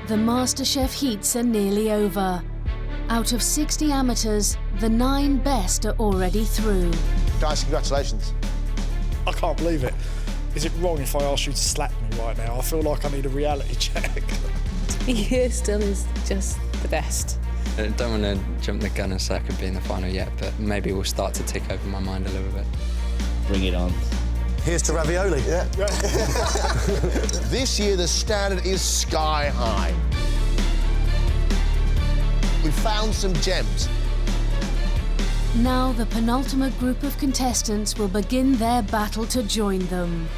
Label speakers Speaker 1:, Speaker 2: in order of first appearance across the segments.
Speaker 1: The MasterChef heats are nearly over. Out of 60 amateurs, the 9 best are already through.
Speaker 2: Guys, congratulations.
Speaker 3: I can't believe it. Is it wrong if I ask you to slap me right now? I feel like I need a reality check.
Speaker 4: To be here still is just the best.
Speaker 5: I don't want to jump the gun and say I could be in the final yet, but maybe we'll start to tick over my mind a little bit.
Speaker 6: Bring it on.
Speaker 2: Here's to ravioli. Yeah.
Speaker 7: This year, the standard is sky high. We found some gems.
Speaker 1: Now the penultimate group of contestants will begin their battle to join them.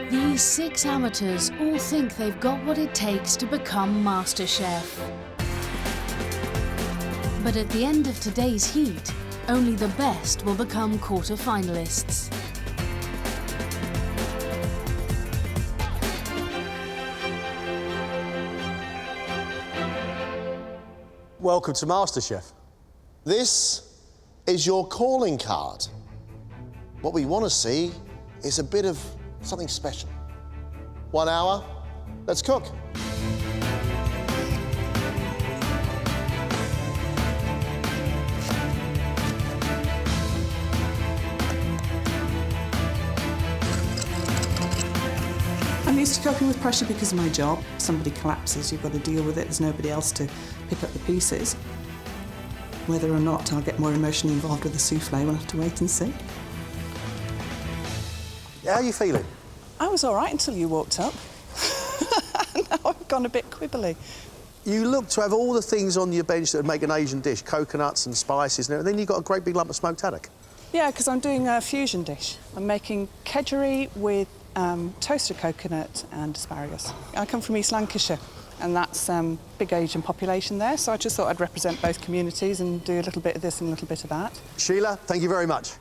Speaker 1: These 6 amateurs all think they've got what it takes to become MasterChef. But at the end of today's heat, only the best will become quarter-finalists.
Speaker 2: Welcome to MasterChef.
Speaker 7: This is your calling card. What we want to see is a bit of something special. 1 hour, let's cook.
Speaker 8: I'm used to cooking with pressure because of my job. Somebody collapses, you've got to deal with it. There's nobody else to pick up the pieces. Whether or not I'll get more emotionally involved with the souffle, we'll have to wait and see.
Speaker 2: How are you feeling?
Speaker 8: I was all right until you walked up. Now I've gone a bit quibbly.
Speaker 2: You look to have all the things on your bench that would make an Asian dish, coconuts and spices and everything. Then you've got a great big lump of smoked haddock.
Speaker 8: Yeah, because I'm doing a fusion dish. I'm making kedgeree with toasted coconut and asparagus. I come from East Lancashire, and that's big Asian population there, so I just thought I'd represent both communities and do a little bit of this and a little bit of that.
Speaker 2: Sheila, thank you very much.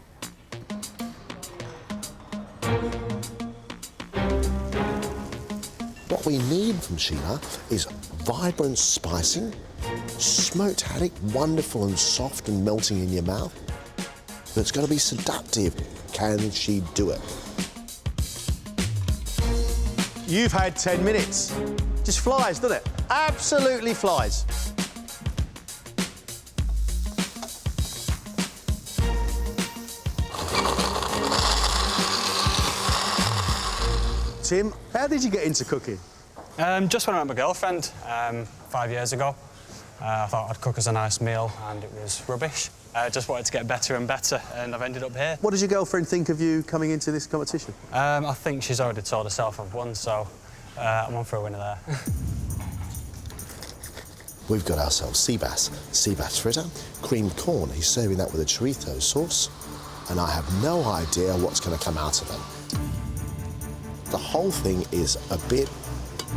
Speaker 7: What we need from Sheila is vibrant spicing, smoked haddock, wonderful and soft and melting in your mouth. But it's got to be seductive. Can she do it?
Speaker 2: You've had 10 minutes. Just flies, doesn't it? Absolutely flies. Tim, how did you get into cooking?
Speaker 9: Just when I met my girlfriend 5 years ago. I thought I'd cook us a nice meal and it was rubbish. Just wanted to get better and better, and I've ended up here.
Speaker 2: What does your girlfriend think of you coming into this competition?
Speaker 9: I think she's already told herself I've won, so I'm on for a winner there.
Speaker 7: We've got ourselves sea bass fritter, creamed corn. He's serving that with a chorizo sauce, and I have no idea what's going to come out of them. The whole thing is a bit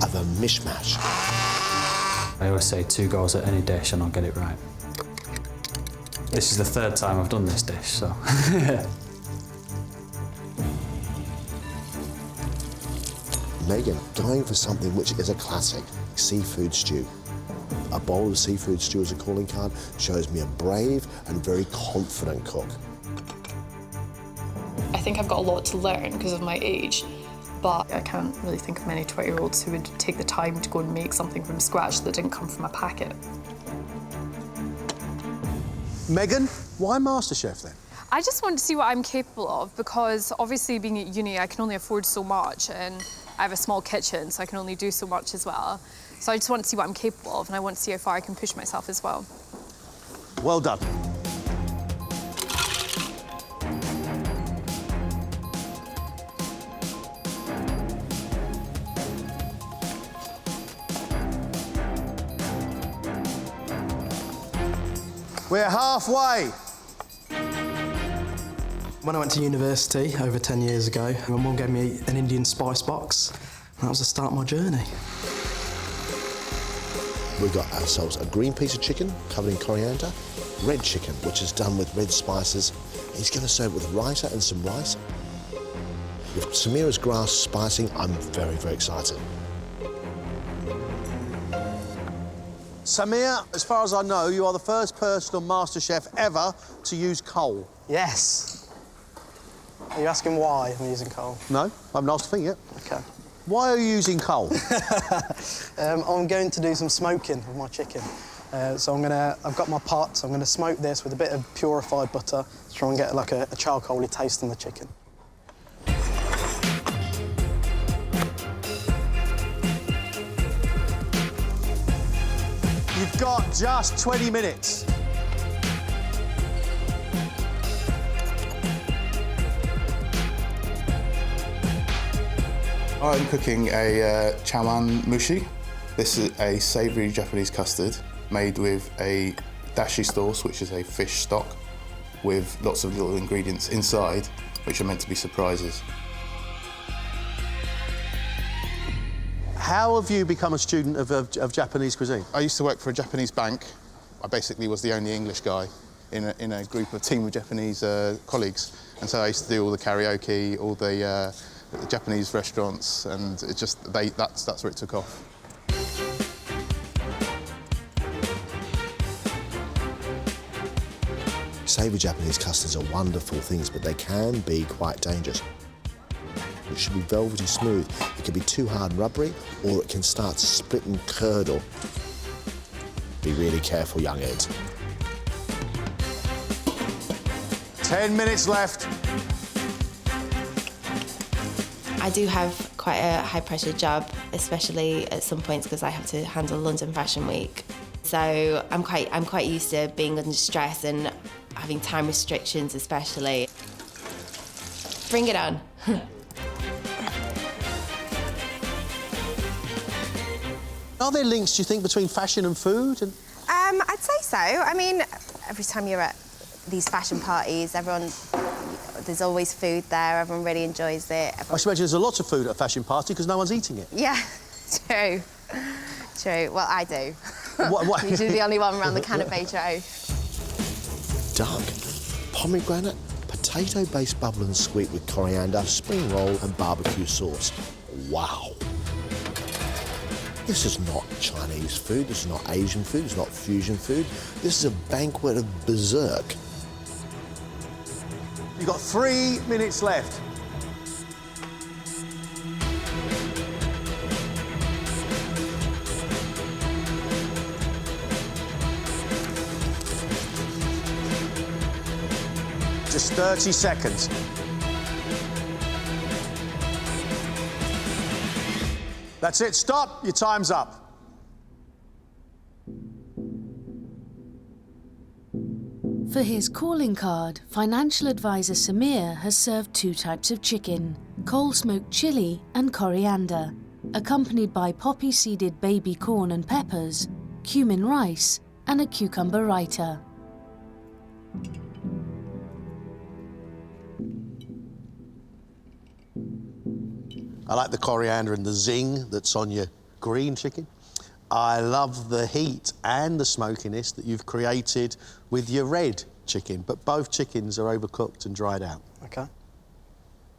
Speaker 7: of a mishmash.
Speaker 10: I always say 2 goals at any dish and I'll get it right. This is the 3rd time I've done this dish, so...
Speaker 7: Megan, going for something which is a classic, seafood stew. A bowl of seafood stew as a calling card shows me a brave and very confident cook.
Speaker 4: I think I've got a lot to learn because of my age, but I can't really think of many 20-year-olds who would take the time to go and make something from scratch that didn't come from a packet.
Speaker 2: Megan, why MasterChef then?
Speaker 11: I just want to see what I'm capable of because obviously being at uni I can only afford so much and I have a small kitchen so I can only do so much as well. So I just want to see what I'm capable of and I want to see how far I can push myself as well.
Speaker 2: Well done. We're halfway.
Speaker 12: When I went to university over 10 years ago, my mum gave me an Indian spice box. That was the start of my journey.
Speaker 7: We've got ourselves a green piece of chicken covered in coriander, red chicken, which is done with red spices. He's going to serve it with raita and some rice. With Samira's grass spicing, I'm very, very excited.
Speaker 2: Samir, as far as I know, you are the first person on MasterChef ever to use coal.
Speaker 13: Yes.
Speaker 6: Are you asking why I'm using coal?
Speaker 2: No, I haven't asked a thing yet.
Speaker 6: OK.
Speaker 2: Why are you using coal?
Speaker 6: I'm going to do some smoking with my chicken. So I've got my pot, so I'm going to smoke this with a bit of purified butter to try and get like a charcoaly taste in the chicken.
Speaker 2: You've got just 20 minutes.
Speaker 13: I'm cooking a chawan mushi. This is a savoury Japanese custard made with a dashi sauce, which is a fish stock, with lots of little ingredients inside, which are meant to be surprises.
Speaker 2: How have you become a student of Japanese cuisine?
Speaker 13: I used to work for a Japanese bank. I basically was the only English guy in a group of team of Japanese colleagues, and so I used to do all the karaoke, all the Japanese restaurants, and it just that's where it took off.
Speaker 7: Savoury Japanese custards are wonderful things, but they can be quite dangerous. It should be velvety smooth. It can be too hard and rubbery, or it can start to split and curdle. Be really careful, young Ed.
Speaker 2: 10 minutes left.
Speaker 14: I do have quite a high-pressure job, especially at some points because I have to handle London Fashion Week. So I'm quite used to being under stress and having time restrictions, especially. Bring it on.
Speaker 2: Are there links, do you think, between fashion and food?
Speaker 15: I'd say so. I mean, every time you're at these fashion parties, there's always food there, everyone really enjoys it.
Speaker 2: I should imagine there's a lot of food at a fashion party because no one's eating it.
Speaker 15: Yeah, true. True. Well, I do.
Speaker 2: What?
Speaker 15: Usually the only one around the canapé tray.
Speaker 7: Duck, pomegranate, potato-based bubble and sweet with coriander, spring roll and barbecue sauce. Wow. This is not Chinese food, this is not Asian food, it's not fusion food. This is a banquet of berserk.
Speaker 2: You've got 3 minutes left. Just 30 seconds. That's it, stop, your time's up.
Speaker 1: For his calling card, financial advisor Samir has served 2 types of chicken, coal-smoked chili and coriander, accompanied by poppy-seeded baby corn and peppers, cumin rice and a cucumber raita.
Speaker 2: I like the coriander and the zing that's on your green chicken. I love the heat and the smokiness that you've created with your red chicken, but both chickens are overcooked and dried out.
Speaker 7: OK.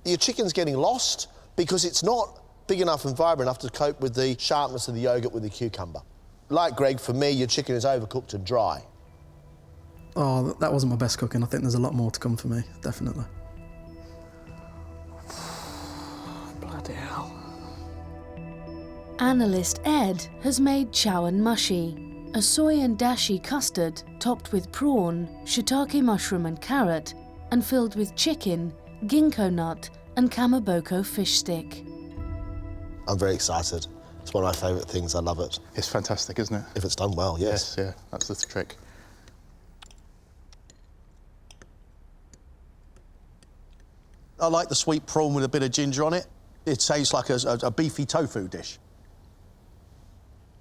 Speaker 7: Your chicken's getting lost because it's not big enough and vibrant enough to cope with the sharpness of the yoghurt with the cucumber. Like Greg, for me, your chicken is overcooked and dry.
Speaker 12: Oh, that wasn't my best cooking. I think there's a lot more to come for me, definitely.
Speaker 6: Bloody hell.
Speaker 1: Analyst Ed has made chawan mushi, a soy and dashi custard topped with prawn, shiitake mushroom and carrot, and filled with chicken, ginkgo nut and kamaboko fish stick.
Speaker 7: I'm very excited. It's one of my favourite things. I love it.
Speaker 13: It's fantastic, isn't it?
Speaker 7: If it's done well, yes.
Speaker 13: Yes, yeah, that's the trick.
Speaker 2: I like the sweet prawn with a bit of ginger on it. It tastes like a beefy tofu dish.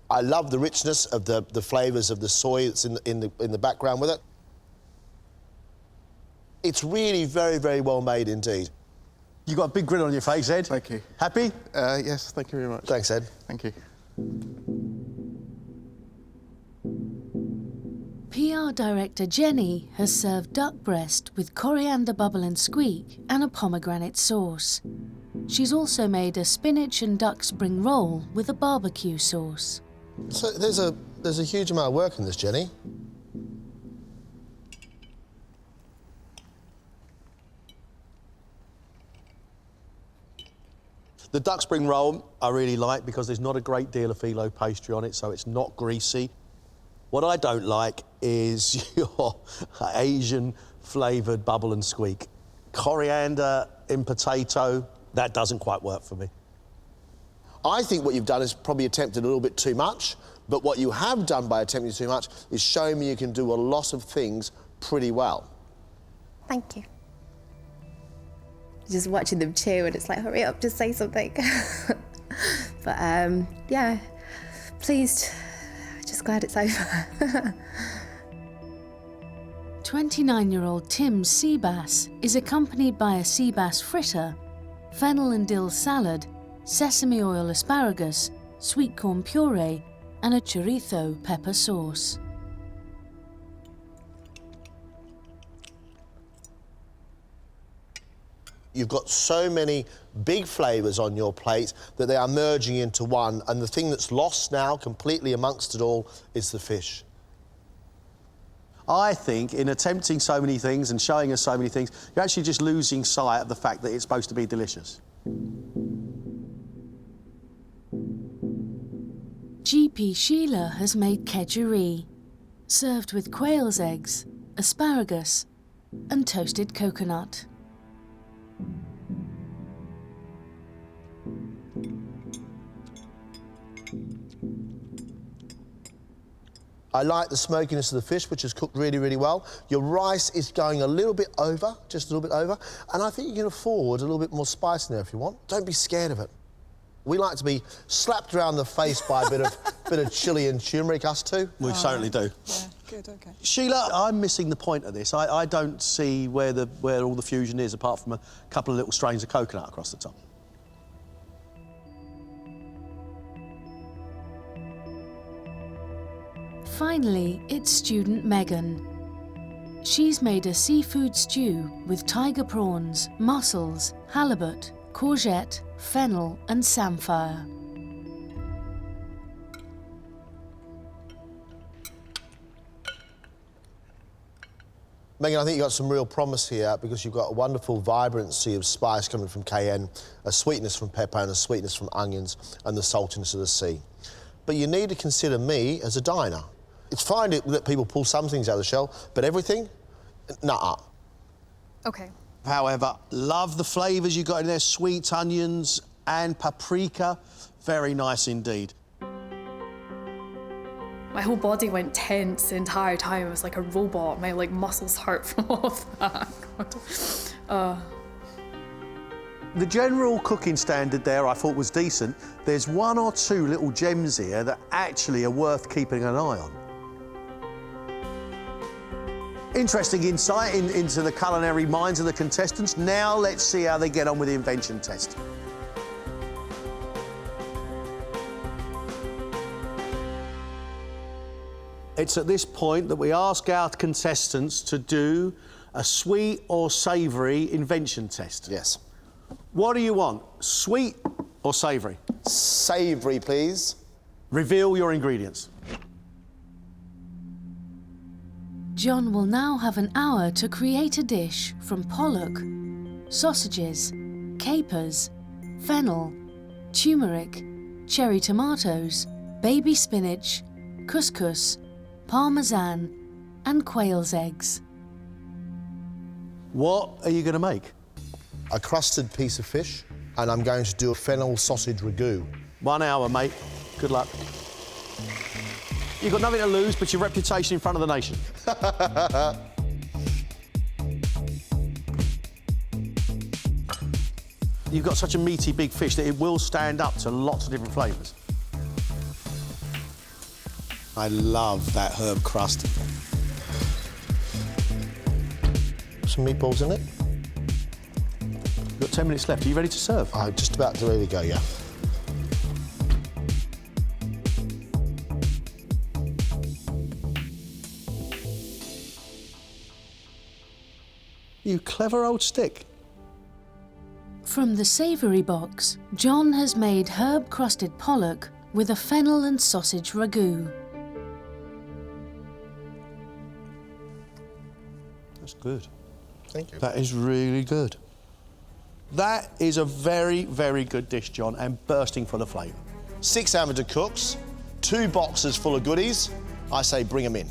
Speaker 7: I love the richness of the flavours of the soy that's in the background with it. It's really very, very well made indeed.
Speaker 2: You got a big grin on your face, Ed.
Speaker 13: Thank you.
Speaker 2: Happy?
Speaker 13: Yes, thank you very much.
Speaker 7: Thanks, Ed.
Speaker 13: Thank you.
Speaker 1: PR director Jenny has served duck breast with coriander bubble and squeak and a pomegranate sauce. She's also made a spinach and duck spring roll with a barbecue sauce.
Speaker 7: So there's a huge amount of work in this, Jenny.
Speaker 2: The duck spring roll I really like because there's not a great deal of phyllo pastry on it, so it's not greasy. What I don't like is your Asian flavoured bubble and squeak. Coriander in potato, that doesn't quite work for me.
Speaker 7: I think what you've done is probably attempted a little bit too much, but what you have done by attempting too much is showing me you can do a lot of things pretty well.
Speaker 15: Thank you. Just watching them chew and it's like, hurry up, just say something. But yeah, pleased. Just glad it's over.
Speaker 1: 29-year-old Tim Seabass is accompanied by a sea bass fritter, fennel and dill salad, sesame oil asparagus, sweet corn puree, and a chorizo pepper sauce.
Speaker 7: You've got so many big flavours on your plate that they are merging into one, and the thing that's lost now completely amongst it all is the fish.
Speaker 2: I think in attempting so many things and showing us so many things, you're actually just losing sight of the fact that it's supposed to be delicious.
Speaker 1: GP Sheila has made kedgeree, served with quail's eggs, asparagus, and toasted coconut.
Speaker 7: I like the smokiness of the fish, which is cooked really, really well. Your rice is going a little bit over, just a little bit over, and I think you can afford a little bit more spice in there if you want. Don't be scared of it. We like to be slapped around the face by a bit of chilli and turmeric, us two.
Speaker 2: We certainly do.
Speaker 8: Yeah, good, OK.
Speaker 2: Sheila, I'm missing the point of this. I don't see where all the fusion is, apart from a couple of little strains of coconut across the top.
Speaker 1: Finally, it's student Megan. She's made a seafood stew with tiger prawns, mussels, halibut, courgette, fennel and samphire.
Speaker 7: Megan, I think you've got some real promise here because you've got a wonderful vibrancy of spice coming from cayenne, a sweetness from pepper and a sweetness from onions and the saltiness of the sea. But you need to consider me as a diner. It's fine that people pull some things out of the shell, but everything? Nuh-uh.
Speaker 11: OK.
Speaker 2: However, love the flavours you got in there, sweet onions and paprika. Very nice indeed.
Speaker 4: My whole body went tense the entire time. I was like a robot. My muscles hurt from all of that.
Speaker 2: The general cooking standard there I thought was decent. There's one or two little gems here that actually are worth keeping an eye on. Interesting insight into the culinary minds of the contestants. Now let's see how they get on with the invention test. It's at this point that we ask our contestants to do a sweet or savoury invention test.
Speaker 7: Yes.
Speaker 2: What do you want, sweet or savoury?
Speaker 7: Savoury, please.
Speaker 2: Reveal your ingredients.
Speaker 1: John will now have an hour to create a dish from pollock, sausages, capers, fennel, turmeric, cherry tomatoes, baby spinach, couscous, parmesan and quail's eggs.
Speaker 2: What are you going to make?
Speaker 7: A crusted piece of fish, and I'm going to do a fennel sausage ragout.
Speaker 2: 1 hour, mate. Good luck. You've got nothing to lose but your reputation in front of the nation. You've got such a meaty big fish that it will stand up to lots of different flavours. I love that herb crust.
Speaker 7: Some meatballs in it.
Speaker 2: You've got 10 minutes left. Are you ready to serve?
Speaker 7: I'm just about to really go, yeah.
Speaker 2: You clever old stick.
Speaker 1: From the savoury box, John has made herb-crusted pollock with a fennel and sausage ragout.
Speaker 2: That's good.
Speaker 7: Thank you.
Speaker 2: That is really good. That is a very, very good dish, John, and bursting full of flavour.
Speaker 7: 6 amateur cooks, 2 boxes full of goodies. I say bring them in.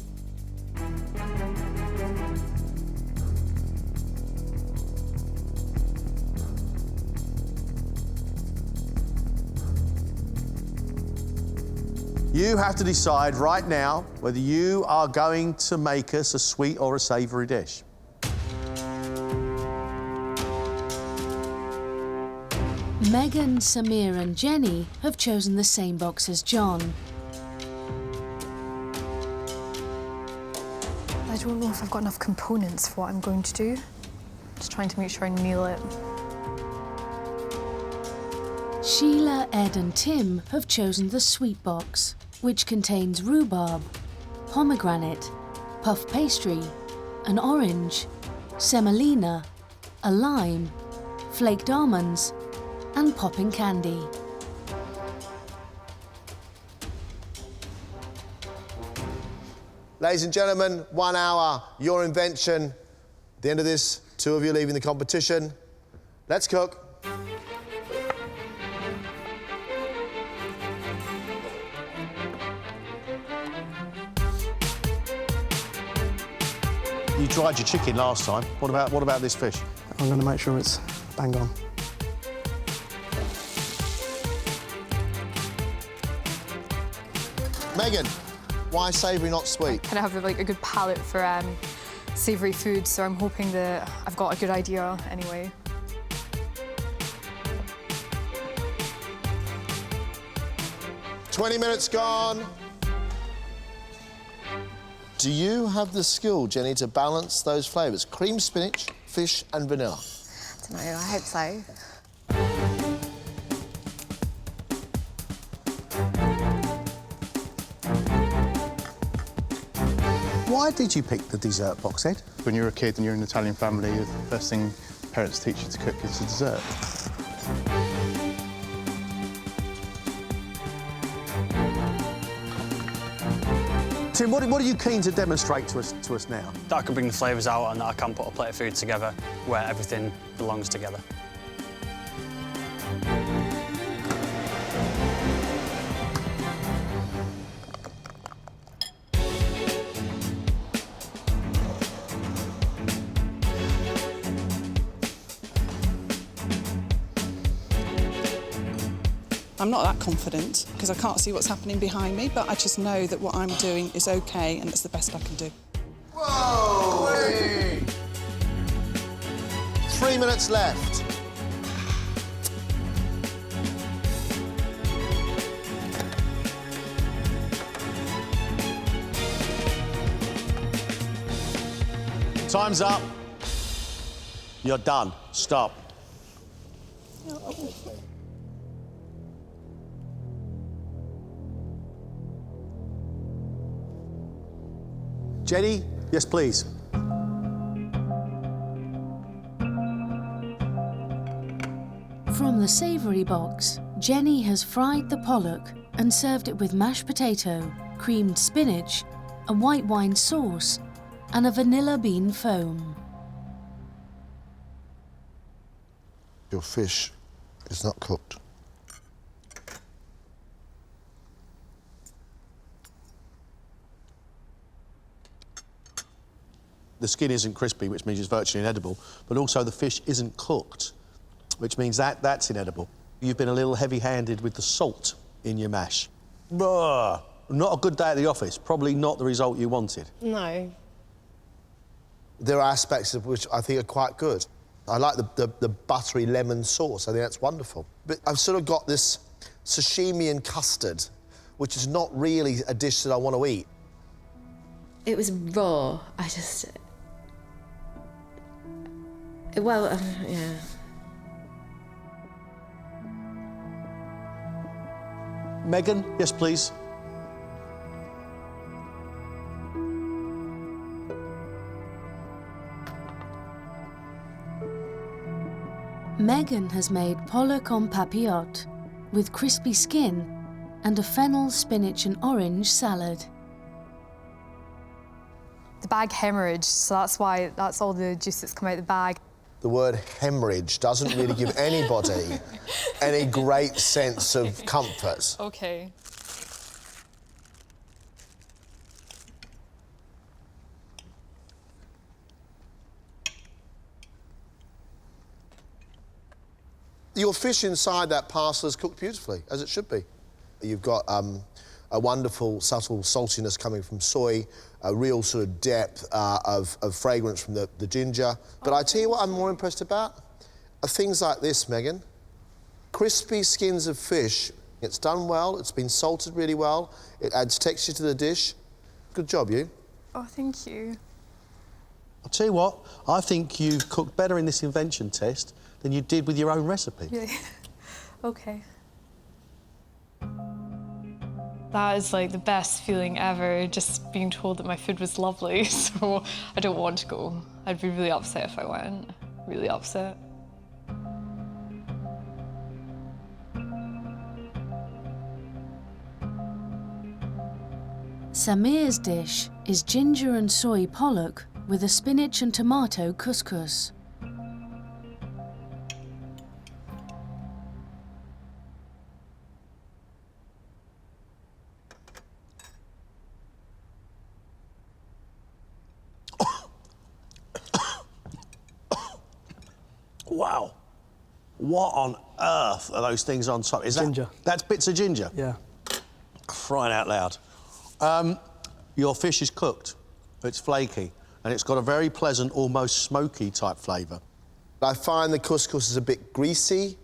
Speaker 2: You have to decide right now whether you are going to make us a sweet or a savoury dish.
Speaker 1: Megan, Samir and Jenny have chosen the same box as John.
Speaker 11: I don't know if I've got enough components for what I'm going to do. Just trying to make sure I nail it.
Speaker 1: Sheila, Ed and Tim have chosen the sweet box, which contains rhubarb, pomegranate, puff pastry, an orange, semolina, a lime, flaked almonds and popping candy.
Speaker 7: Ladies and gentlemen, 1 hour, your invention. At the end of this, 2 of you leaving the competition. Let's cook.
Speaker 2: You tried your chicken last time. What about this fish?
Speaker 6: I'm going to make sure it's bang on.
Speaker 7: Megan, why savoury, not sweet?
Speaker 11: Kind of have like a good palate for savoury food, so I'm hoping that I've got a good idea anyway.
Speaker 7: "20 minutes gone. Do you have the skill, Jenny, to balance those flavours? Cream spinach, fish and vanilla.
Speaker 15: I don't know, I hope so.
Speaker 2: Why did you pick the dessert box, Ed?
Speaker 13: When you're a kid and you're in an Italian family, the first thing parents teach you to cook is the dessert.
Speaker 2: Tim, what are you keen to demonstrate to us now?
Speaker 9: That I can bring the flavours out and that I can put a plate of food together where everything belongs together.
Speaker 8: I'm not that confident because I can't see what's happening behind me, but I just know that what I'm doing is okay and it's the best I can do.
Speaker 7: Whoa! 3 minutes left.
Speaker 2: Time's up. You're done. Stop. Jenny, yes, please.
Speaker 1: From the savoury box, Jenny has fried the pollock and served it with mashed potato, creamed spinach, a white wine sauce, and a vanilla bean foam.
Speaker 7: Your fish is not cooked.
Speaker 2: The skin isn't crispy, which means it's virtually inedible, but also the fish isn't cooked, which means that's inedible. You've been a little heavy-handed with the salt in your mash. Not a good day at the office, probably not the result you wanted.
Speaker 15: No.
Speaker 7: There are aspects of which I think are quite good. I like the buttery lemon sauce. I think that's wonderful. But I've sort of got this sashimi and custard, which is not really a dish that I want to eat.
Speaker 14: It was raw. Yeah.
Speaker 2: Megan, yes, please.
Speaker 1: Megan has made pollock en papillote with crispy skin and a fennel, spinach and orange salad.
Speaker 11: The bag hemorrhaged, so that's why that's all the juice that's come out of the bag.
Speaker 7: the word hemorrhage doesn't really give anybody any great sense of comfort.
Speaker 11: Okay.
Speaker 7: Your fish inside that parcel is cooked beautifully, as it should be. You've got a wonderful, subtle saltiness coming from soy, a real sort of depth of fragrance from the ginger. But I tell you what I'm more impressed about? Are things like this, Megan. Crispy skins of fish. It's done well, it's been salted really well, it adds texture to the dish. Good job, you.
Speaker 11: Oh, thank you.
Speaker 2: I'll tell you what, I think you've cooked better in this invention test than you did with your own recipe.
Speaker 11: Yeah. Okay. That is like the best feeling ever, just being told that my food was lovely, so I don't want to go. I'd be really upset if I went, really upset.
Speaker 1: Samir's dish is ginger and soy pollock with a spinach and tomato couscous.
Speaker 2: Wow. What on earth are those things on top? Is
Speaker 12: Ginger.
Speaker 2: That's bits of ginger?
Speaker 12: Yeah.
Speaker 2: Crying out loud. Your fish is cooked. It's flaky, and it's got a very pleasant, almost smoky type flavour.
Speaker 7: I find the couscous is a bit greasy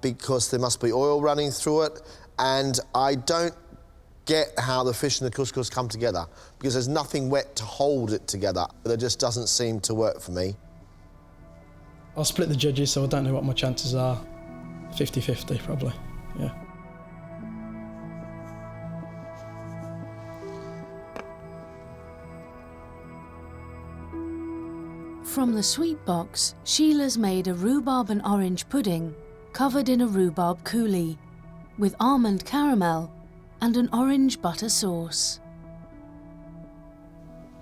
Speaker 7: because there must be oil running through it, and I don't get how the fish and the couscous come together because there's nothing wet to hold it together. That just doesn't seem to work for me.
Speaker 12: I'll split the judges, so I don't know what my chances are. 50-50, probably, yeah.
Speaker 1: From the sweet box, Sheila's made a rhubarb and orange pudding covered in a rhubarb coulis with almond caramel and an orange butter sauce.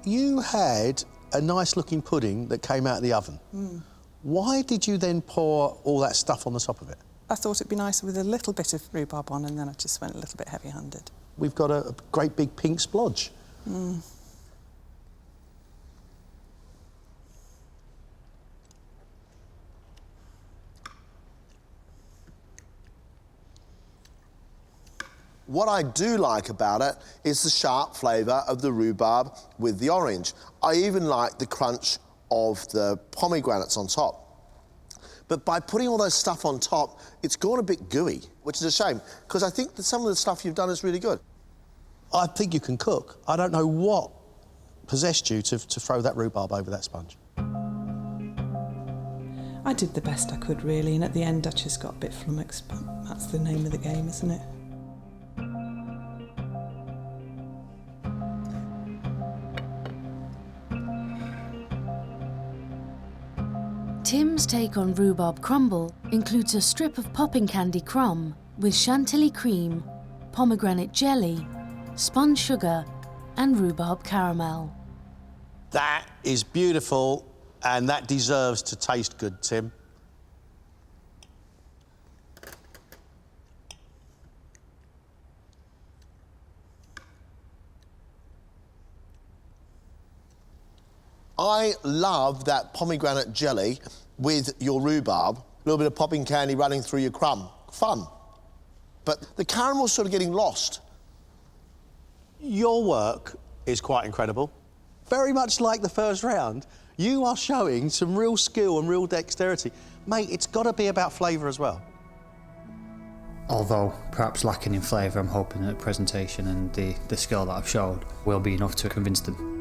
Speaker 2: You had a nice-looking pudding that came out of the oven. Why did you then pour all that stuff on the top of it?
Speaker 8: I thought it'd be nicer with a little bit of rhubarb on, and then I just went a little bit heavy-handed.
Speaker 2: We've got a great big pink splodge.
Speaker 7: What I do like about it is the sharp flavour of the rhubarb with the orange. I even like the crunch of the pomegranates on top. But by putting all those stuff on top, it's gone a bit gooey, which is a shame, because I think that some of the stuff you've done is really good.
Speaker 2: I think you can cook. I don't know what possessed you to throw that rhubarb over that sponge.
Speaker 8: I did the best I could, really, and at the end I just got a bit flummoxed, but that's the name of the game, isn't it?
Speaker 1: Tim's take on rhubarb crumble includes a strip of popping candy crumb with chantilly cream, pomegranate jelly, spun sugar and rhubarb caramel.
Speaker 2: That is beautiful, and that deserves to taste good, Tim.
Speaker 7: I love that pomegranate jelly with your rhubarb, a little bit of popping candy running through your crumb. Fun. But the caramel's sort of getting lost.
Speaker 2: Your work is quite incredible. Very much like the first round, you are showing some real skill and real dexterity. Mate, it's got to be about flavour as well.
Speaker 10: Although perhaps lacking in flavour, I'm hoping that the presentation and the skill that I've showed will be enough to convince them.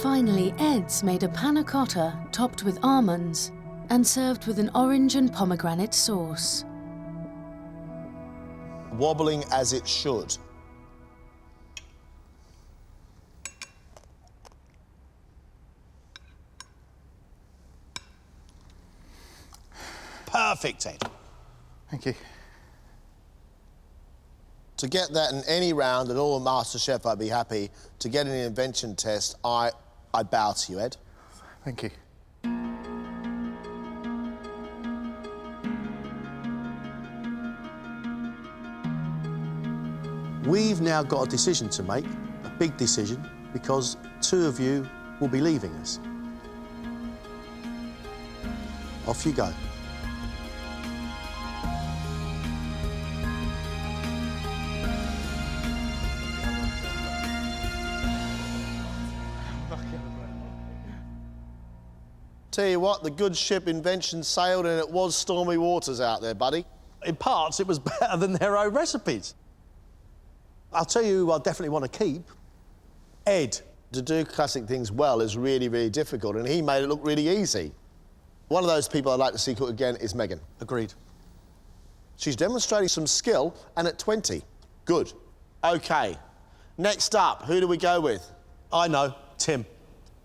Speaker 1: Finally, Ed's made a panna cotta topped with almonds and served with an orange and pomegranate sauce.
Speaker 7: Wobbling as it should.
Speaker 2: Perfect, Ed.
Speaker 13: Thank you.
Speaker 7: To get that in any round at all MasterChef, I'd be happy. To get an invention test, I bow to you, Ed.
Speaker 13: Thank you.
Speaker 2: We've now got a decision to make, a big decision, because 2 of you will be leaving us. Off you go.
Speaker 7: Tell you what, the good ship Invention sailed and it was stormy waters out there, buddy.
Speaker 2: In parts, it was better than their own recipes. I'll tell you who I definitely want to keep. Ed.
Speaker 7: To do classic things well is really, really difficult, and he made it look really easy. One of those people I'd like to see cook again is Megan.
Speaker 2: Agreed.
Speaker 7: She's demonstrating some skill, and at 20. Good. OK. Next up, who do we go with?
Speaker 2: I know, Tim.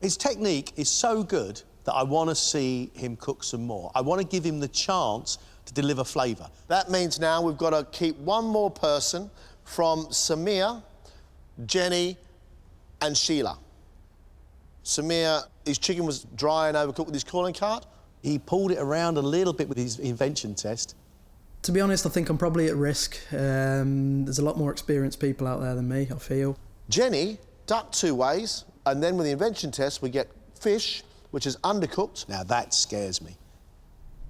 Speaker 2: His technique is so good that I want to see him cook some more. I want to give him the chance to deliver flavour.
Speaker 7: That means now we've got to keep one more person from Samir, Jenny and Sheila. Samir, his chicken was dry and overcooked with his calling card.
Speaker 2: He pulled it around a little bit with his invention test.
Speaker 12: To be honest, I think I'm probably at risk. There's a lot more experienced people out there than me, I feel.
Speaker 7: Jenny ducked 2 ways, and then with the invention test, we get fish, which is undercooked.
Speaker 2: Now that scares me.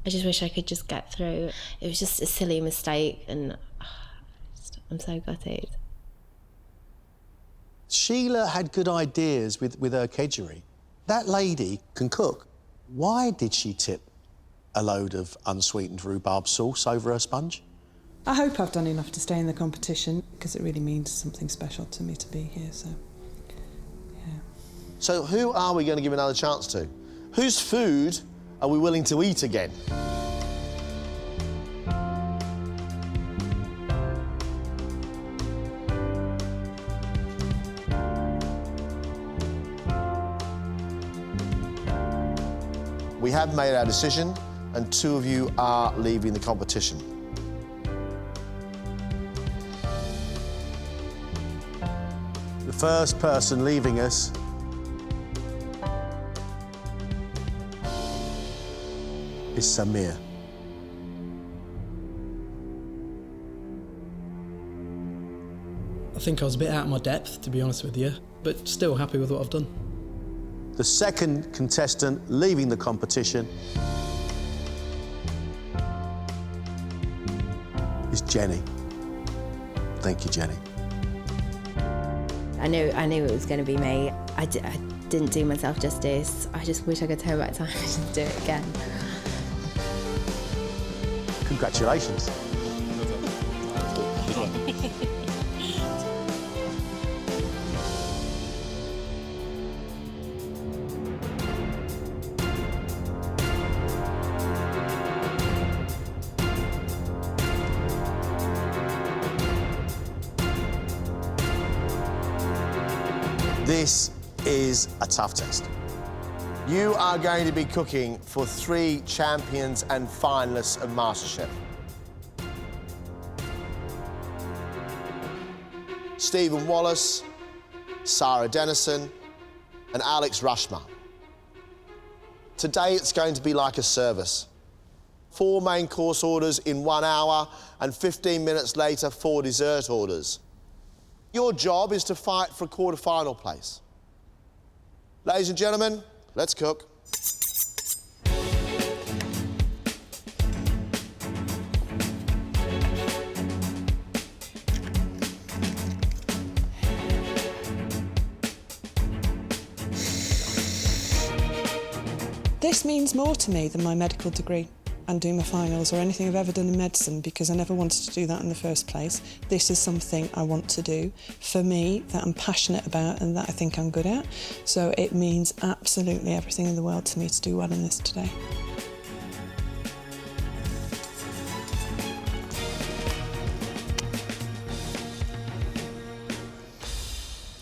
Speaker 14: I just wish I could just get through. It was just a silly mistake, and I'm so gutted.
Speaker 2: Sheila had good ideas with her kedgeree. That lady can cook. Why did she tip a load of unsweetened rhubarb sauce over her sponge?
Speaker 8: I hope I've done enough to stay in the competition, because it really means something special to me to be here, so...
Speaker 7: So who are we going to give another chance to? Whose food are we willing to eat again? We have made our decision, and 2 of you are leaving the competition.
Speaker 2: The first person leaving us is Samir.
Speaker 12: I think I was a bit out of my depth, to be honest with you, but still happy with what I've done.
Speaker 2: The second contestant leaving the competition is Jenny. Thank you, Jenny.
Speaker 14: I knew it was going to be me. I didn't do myself justice. I just wish I could turn back time and just do it again.
Speaker 2: Congratulations.
Speaker 7: This is a tough test. You are going to be cooking for 3 champions and finalists of MasterChef. Stephen Wallace, Sarah Dennison, and Alex Rushmer. Today it's going to be like a service. 4 main course orders in 1 hour, and 15 minutes later, 4 dessert orders. Your job is to fight for a quarter-final place. Ladies and gentlemen, let's cook.
Speaker 8: This means more to me than my medical degree and doing my finals or anything I've ever done in medicine, because I never wanted to do that in the first place. This is something I want to do for me, that I'm passionate about and that I think I'm good at. So it means absolutely everything in the world to me to do well in this today.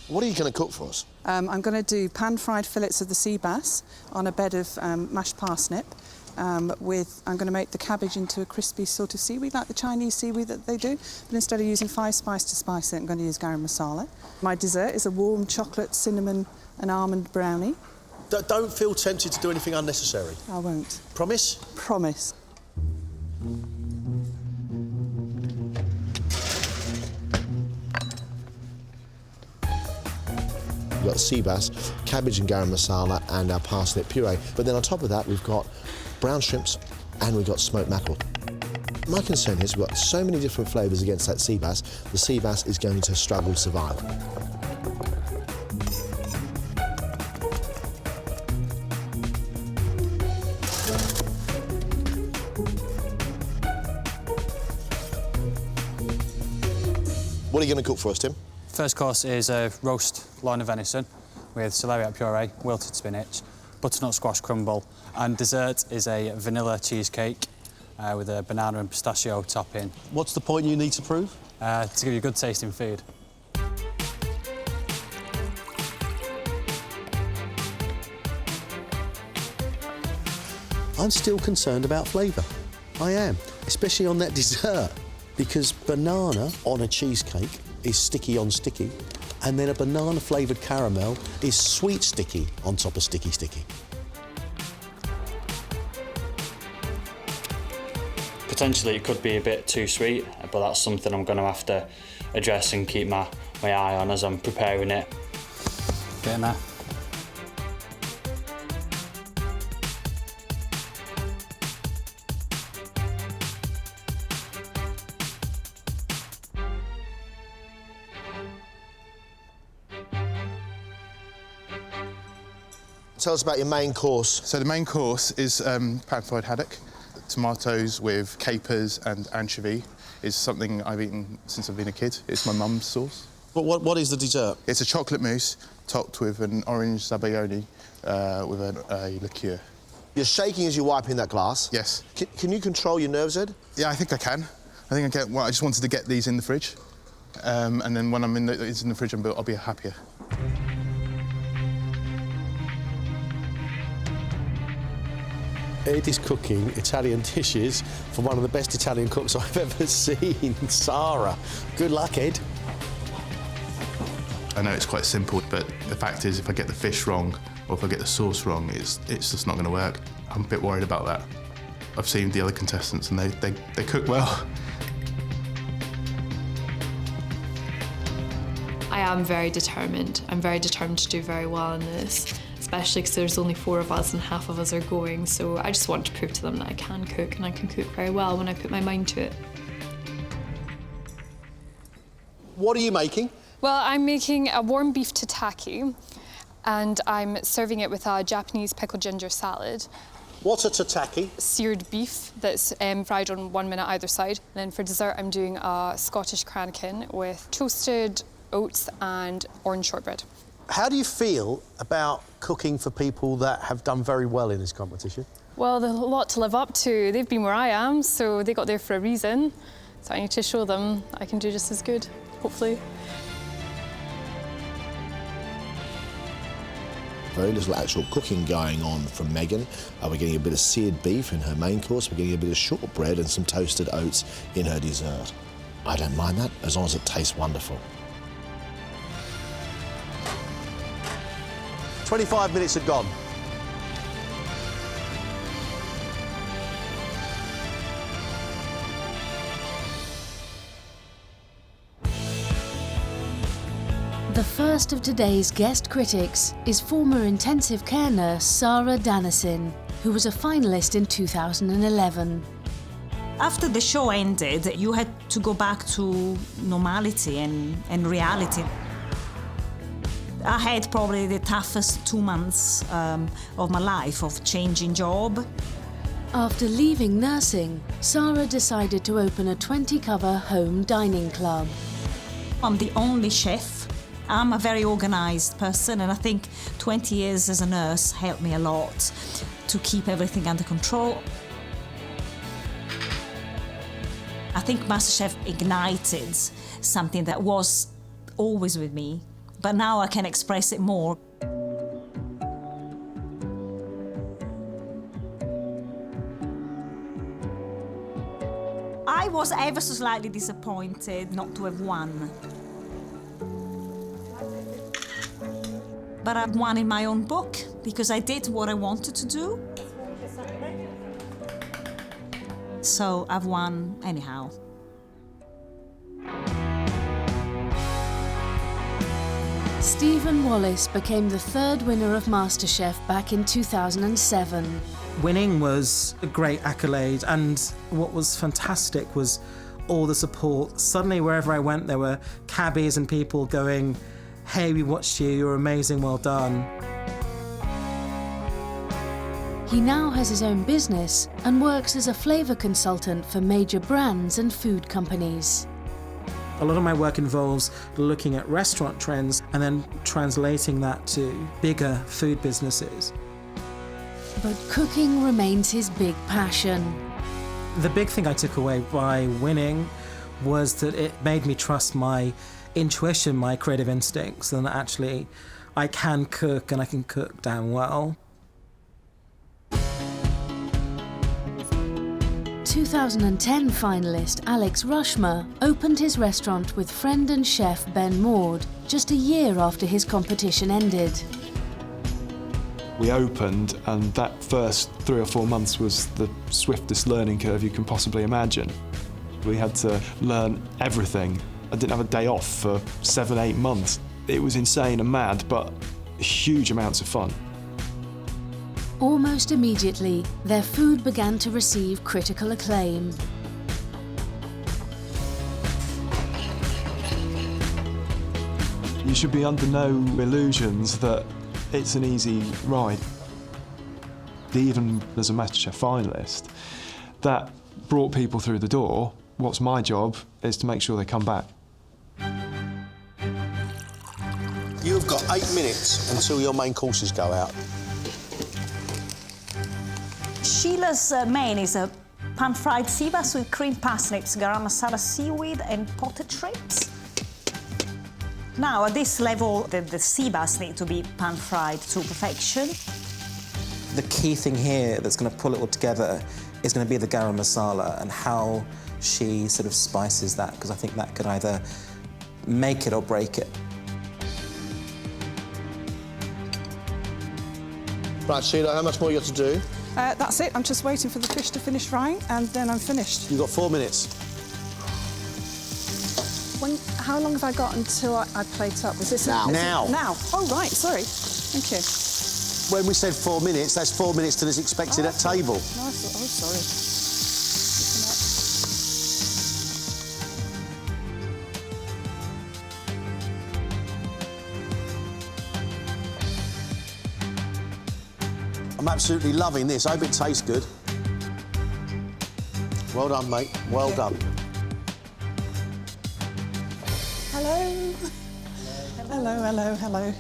Speaker 7: What are you going to cook for us?
Speaker 8: I'm going to do pan-fried fillets of the sea bass on a bed of mashed parsnip I'm going to make the cabbage into a crispy sort of seaweed, like the Chinese seaweed that they do. But instead of using 5 spice to spice it, I'm going to use garam masala. My dessert is a warm chocolate, cinnamon and almond brownie.
Speaker 2: Don't feel tempted to do anything unnecessary.
Speaker 8: I won't.
Speaker 2: Promise?
Speaker 8: Promise.
Speaker 7: We've got sea bass, cabbage and garam masala, and our parsnip puree. But then on top of that, we've got brown shrimps and we've got smoked mackerel. My concern is we've got so many different flavours against that sea bass, the sea bass is going to struggle to survive. What are you going to cook for us, Tim?
Speaker 9: First course is a roast loin of venison with celeriac puree, wilted spinach, butternut squash crumble, and dessert is a vanilla cheesecake with a banana and pistachio topping.
Speaker 2: What's the point you need to prove?
Speaker 9: To give you good tasting food.
Speaker 2: I'm still concerned about flavour. I am, especially on that dessert, because banana on a cheesecake is sticky on sticky, and then a banana-flavoured caramel is sweet sticky on top of sticky sticky.
Speaker 10: Potentially it could be a bit too sweet, but that's something I'm going to have to address and keep my eye on as I'm preparing it.
Speaker 9: Getting there.
Speaker 7: Tell us about your main course.
Speaker 13: So the main course is pan-fried haddock. Tomatoes with capers and anchovy is something I've eaten since I've been a kid. It's my mum's sauce.
Speaker 2: What is the dessert?
Speaker 13: It's a chocolate mousse topped with an orange zabaione with a liqueur.
Speaker 7: You're shaking as you're wiping that glass.
Speaker 13: Yes.
Speaker 7: Can you control your nerves, Ed?
Speaker 13: Yeah, I think I can. I just wanted to get these in the fridge. And then when it's in the fridge, I'll be happier.
Speaker 2: Ed is cooking Italian dishes for one of the best Italian cooks I've ever seen, Sarah. Good luck, Ed.
Speaker 13: I know it's quite simple, but the fact is, if I get the fish wrong or if I get the sauce wrong, it's just not going to work. I'm a bit worried about that. I've seen the other contestants and they cook well.
Speaker 4: I am very determined. I'm very determined to do very well in this, especially because there's only 4 of us and half of us are going, so I just want to prove to them that I can cook, and I can cook very well when I put my mind to it.
Speaker 2: What are you making?
Speaker 11: Well, I'm making a warm beef tataki, and I'm serving it with a Japanese pickled ginger salad.
Speaker 2: What's a tataki?
Speaker 11: Seared beef that's fried on 1 minute either side. And then for dessert, I'm doing a Scottish crankin with toasted oats and orange shortbread.
Speaker 2: How do you feel about cooking for people that have done very well in this competition?
Speaker 11: Well, there's a lot to live up to. They've been where I am, so they got there for a reason. So I need to show them I can do just as good, hopefully.
Speaker 7: Very little actual cooking going on from Megan. We're getting a bit of seared beef in her main course. We're getting a bit of shortbread and some toasted oats in her dessert. I don't mind that, as long as it tastes wonderful.
Speaker 2: 25 minutes have gone.
Speaker 1: The first of today's guest critics is former intensive care nurse Sarah Dannison, who was a finalist in 2011.
Speaker 16: After the show ended, you had to go back to normality and reality. I had probably the toughest 2 months of my life, of changing job.
Speaker 1: After leaving nursing, Sarah decided to open a 20-cover home dining club.
Speaker 16: I'm the only chef. I'm a very organised person, and I think 20 years as a nurse helped me a lot to keep everything under control. I think MasterChef ignited something that was always with me, but now I can express it more. I was ever so slightly disappointed not to have won. But I've won in my own book because I did what I wanted to do. So I've won anyhow.
Speaker 1: Stephen Wallace became the third winner of MasterChef back in 2007.
Speaker 17: Winning was a great accolade, and what was fantastic was all the support. Suddenly, wherever I went, there were cabbies and people going, "Hey, we watched you, you're amazing, well done."
Speaker 1: He now has his own business and works as a flavour consultant for major brands and food companies.
Speaker 17: A lot of my work involves looking at restaurant trends and then translating that to bigger food businesses.
Speaker 1: But cooking remains his big passion.
Speaker 17: The big thing I took away by winning was that it made me trust my intuition, my creative instincts, and that actually I can cook and I can cook damn well.
Speaker 1: 2010 finalist Alex Rushmer opened his restaurant with friend and chef Ben Maud just a year after his competition ended.
Speaker 18: We opened, and that first 3 or 4 months was the swiftest learning curve you can possibly imagine. We had to learn everything. I didn't have a day off for 7, 8 months. It was insane and mad, but huge amounts of fun.
Speaker 1: Almost immediately, their food began to receive critical acclaim.
Speaker 18: You should be under no illusions that it's an easy ride. Even as a MasterChef finalist, that brought people through the door. What's my job is to make sure they come back.
Speaker 2: You've got 8 minutes until your main courses go out.
Speaker 16: Sheila's main is a pan-fried sea bass with cream parsnips, garam masala seaweed and potted shrimps. Now, at this level, the sea bass need to be pan-fried to perfection.
Speaker 19: The key thing here that's going to pull it all together is going to be the garam masala and how she sort of spices that, because I think that could either make it or break it.
Speaker 2: Right, Sheila, how much more you got to do?
Speaker 8: That's it. I'm just waiting for the fish to finish frying, and then I'm finished.
Speaker 2: You've got 4 minutes.
Speaker 8: How long have I got until I plate up? Was this
Speaker 2: Now.
Speaker 8: Now. Oh, right, sorry. Thank you.
Speaker 2: When we said 4 minutes, that's 4 minutes till it's expected at table.
Speaker 8: No, sorry.
Speaker 2: I'm absolutely loving this. I hope it tastes good. Well done, mate. Well done.
Speaker 8: Hello. Hello, hello, hello.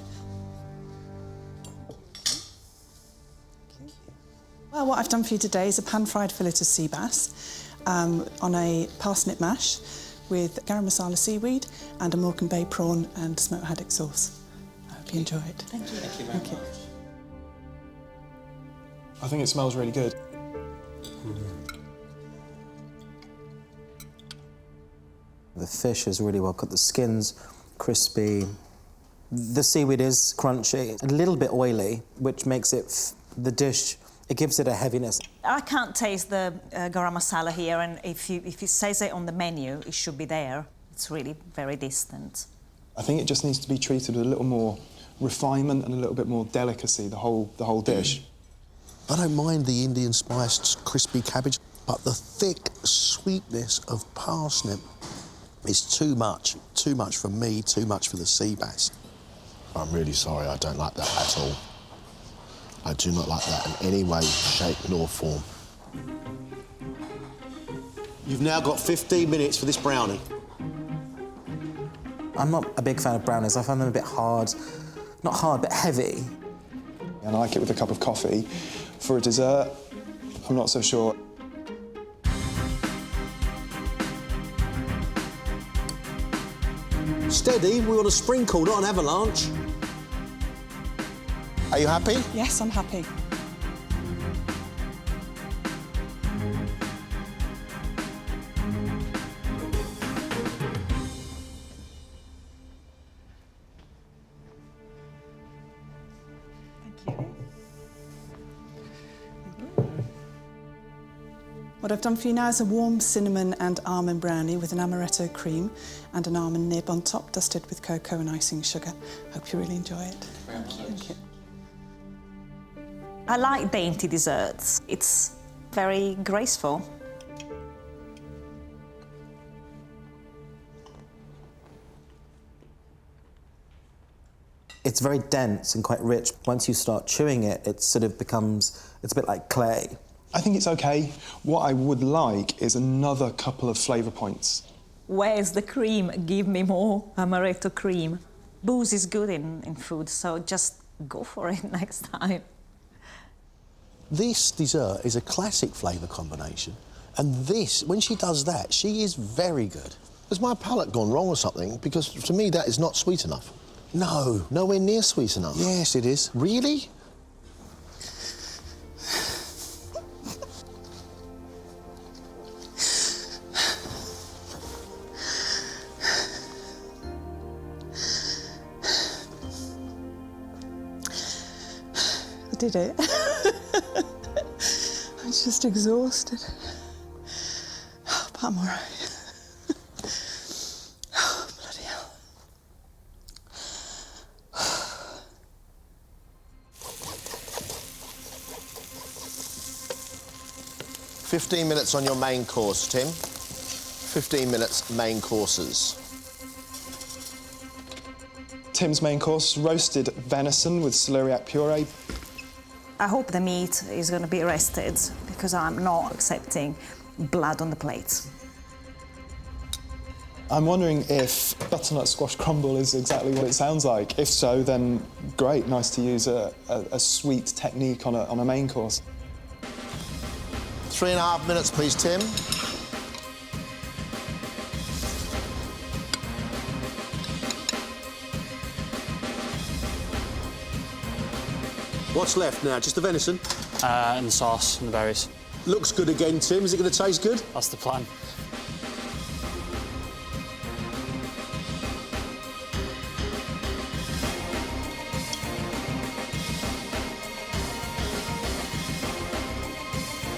Speaker 8: Well, what I've done for you today is a pan-fried fillet of sea bass on a parsnip mash with garam masala seaweed and a Morecambe Bay prawn and smoked haddock sauce. I hope you enjoy it.
Speaker 16: Thank you.
Speaker 19: Thank you very much.
Speaker 18: I think it smells really good.
Speaker 19: The fish is really well cooked. The skin's crispy. The seaweed is crunchy, a little bit oily, which makes it, the dish, it gives it a heaviness.
Speaker 16: I can't taste the garam masala here, and if it says it on the menu, it should be there. It's really very distant.
Speaker 18: I think it just needs to be treated with a little more refinement and a little bit more delicacy, the whole dish.
Speaker 2: I don't mind the Indian spiced crispy cabbage, but the thick sweetness of parsnip is too much for me, too much for the sea bass.
Speaker 7: I'm really sorry, I don't like that at all. I do not like that in any way, shape nor form.
Speaker 2: You've now got 15 minutes for this brownie.
Speaker 19: I'm not a big fan of brownies. I find them a bit hard, not hard, but heavy.
Speaker 18: And I like it with a cup of coffee. For a dessert, I'm not so sure.
Speaker 2: Steady, we're on a sprinkle, not an avalanche. Are you happy?
Speaker 8: Yes, I'm happy. What I've done for you now is a warm cinnamon and almond brownie with an amaretto cream and an almond nib on top, dusted with cocoa and icing sugar. Hope you really enjoy it. Thank you.
Speaker 16: I like dainty desserts. It's very graceful.
Speaker 19: It's very dense and quite rich. Once you start chewing it, it sort of becomes, it's a bit like clay.
Speaker 18: I think it's okay. What I would like is another couple of flavour points.
Speaker 16: Where's the cream? Give me more amaretto cream. Booze is good in food, so just go for it next time.
Speaker 2: This dessert is a classic flavour combination, and this, when she does that, she is very good. Has my palate gone wrong or something? Because to me, that is not sweet enough. No, nowhere near sweet enough. Yes, it is. Really?
Speaker 8: I did it. I'm just exhausted. But I'm all right. Oh, bloody hell.
Speaker 2: 15 minutes on your main course, Tim. 15 minutes main courses.
Speaker 18: Tim's main course, roasted venison with celeriac puree.
Speaker 16: I hope the meat is going to be rested because I'm not accepting blood on the plate.
Speaker 18: I'm wondering if butternut squash crumble is exactly what it sounds like. If so, then great, nice to use a sweet technique on a main course.
Speaker 2: 3.5 minutes, please, Tim. What's left now? Just the venison?
Speaker 9: And the sauce and the berries.
Speaker 2: Looks good again, Tim. Is it going to taste good?
Speaker 9: That's the plan.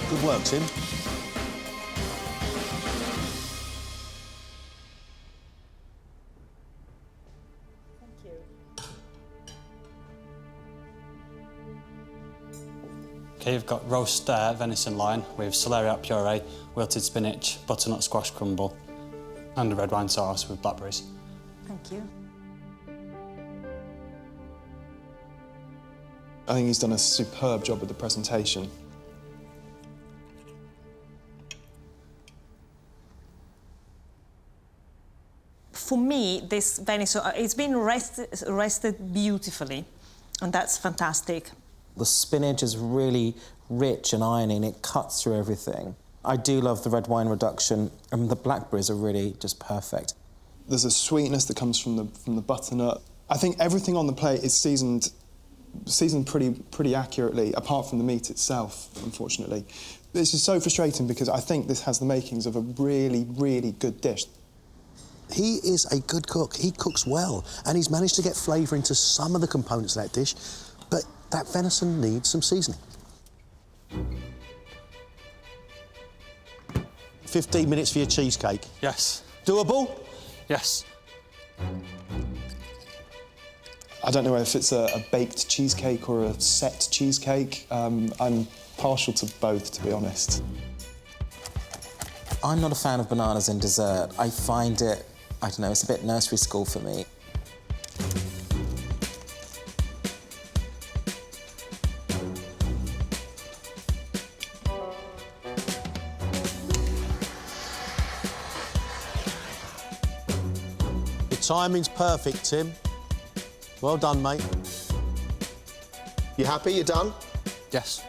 Speaker 2: Good work, Tim.
Speaker 9: Okay, you've got roast venison loin with celeriac puree, wilted spinach, butternut squash crumble, and a red wine sauce with blackberries.
Speaker 16: Thank you.
Speaker 18: I think he's done a superb job with the presentation.
Speaker 16: For me, this venison, it's been rested beautifully, and that's fantastic.
Speaker 19: The spinach is really rich and irony, and it cuts through everything. I do love the red wine reduction, and the blackberries are really just perfect.
Speaker 18: There's a sweetness that comes from the butternut. I think everything on the plate is seasoned pretty accurately, apart from the meat itself, unfortunately. This is so frustrating because I think this has the makings of a really, really good dish.
Speaker 2: He is a good cook. He cooks well, and he's managed to get flavour into some of the components of that dish, but that venison needs some seasoning. 15 minutes for your cheesecake.
Speaker 9: Yes.
Speaker 2: Doable?
Speaker 9: Yes.
Speaker 18: I don't know if it's a baked cheesecake or a set cheesecake. I'm partial to both, to be honest.
Speaker 19: I'm not a fan of bananas in dessert. I find it, I don't know, it's a bit nursery school for me.
Speaker 2: Timing's perfect, Tim. Well done, mate. You happy? You done?
Speaker 9: Yes.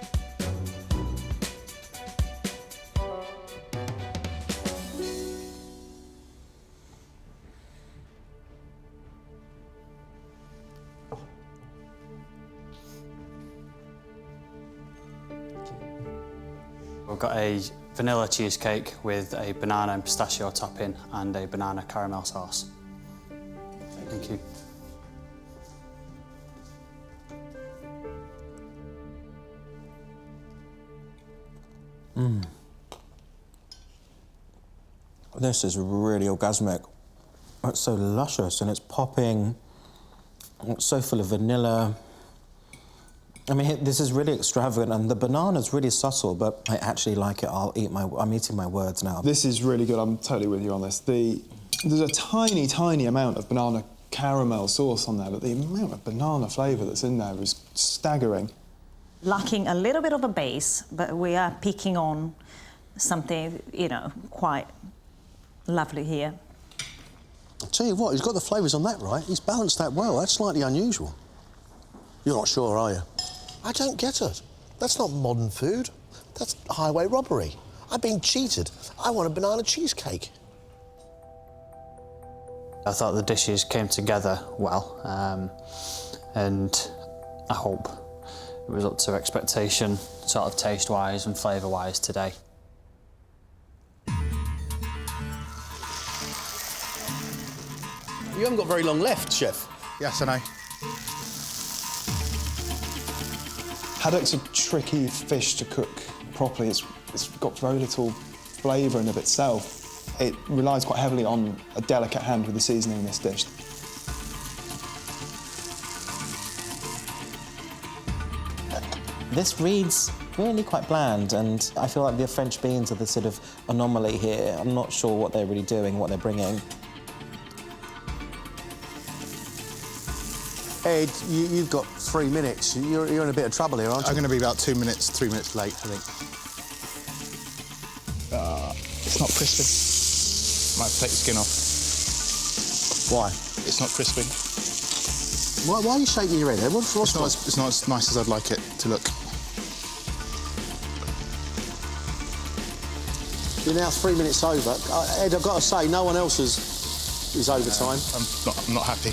Speaker 9: We've got a vanilla cheesecake with a banana and pistachio topping and a banana caramel sauce. Thank you.
Speaker 19: This is really orgasmic. It's so luscious and it's popping. It's so full of vanilla. I mean, this is really extravagant, and the banana's really subtle, but I actually like it. I'm eating my words now.
Speaker 18: This is really good. I'm totally with you on this. There's a tiny, tiny amount of banana caramel sauce on there, but the amount of banana flavour that's in there is staggering.
Speaker 16: Lacking a little bit of a base, but we are picking on something, you know, quite lovely here.
Speaker 2: I'll tell you what, he's got the flavours on that right. He's balanced that well. That's slightly unusual. You're not sure, are you?
Speaker 7: I don't get it. That's not modern food. That's highway robbery. I've been cheated. I want a banana cheesecake.
Speaker 9: I thought the dishes came together well, and I hope it was up to expectation, sort of taste-wise and flavour-wise today.
Speaker 2: You haven't got very long left, Chef.
Speaker 13: Yes, I know.
Speaker 18: Haddock's a tricky fish to cook properly. It's got very little flavour in of itself. It relies quite heavily on a delicate hand with the seasoning in this dish.
Speaker 19: This reads really quite bland, and I feel like the French beans are the sort of anomaly here. I'm not sure what they're really doing, what they're bringing.
Speaker 2: Ed, you've got 3 minutes. You're in a bit of trouble here, aren't you?
Speaker 13: I'm going to be about 2 minutes, 3 minutes late, I think. It's not crispy. Might have to take the skin off.
Speaker 2: Why?
Speaker 13: It's not crispy.
Speaker 2: Why are you shaking your head, Ed?
Speaker 13: It's not as nice as I'd like it to look.
Speaker 2: You're now 3 minutes over. Ed, I've got to say, no one else is over time.
Speaker 13: I'm not happy.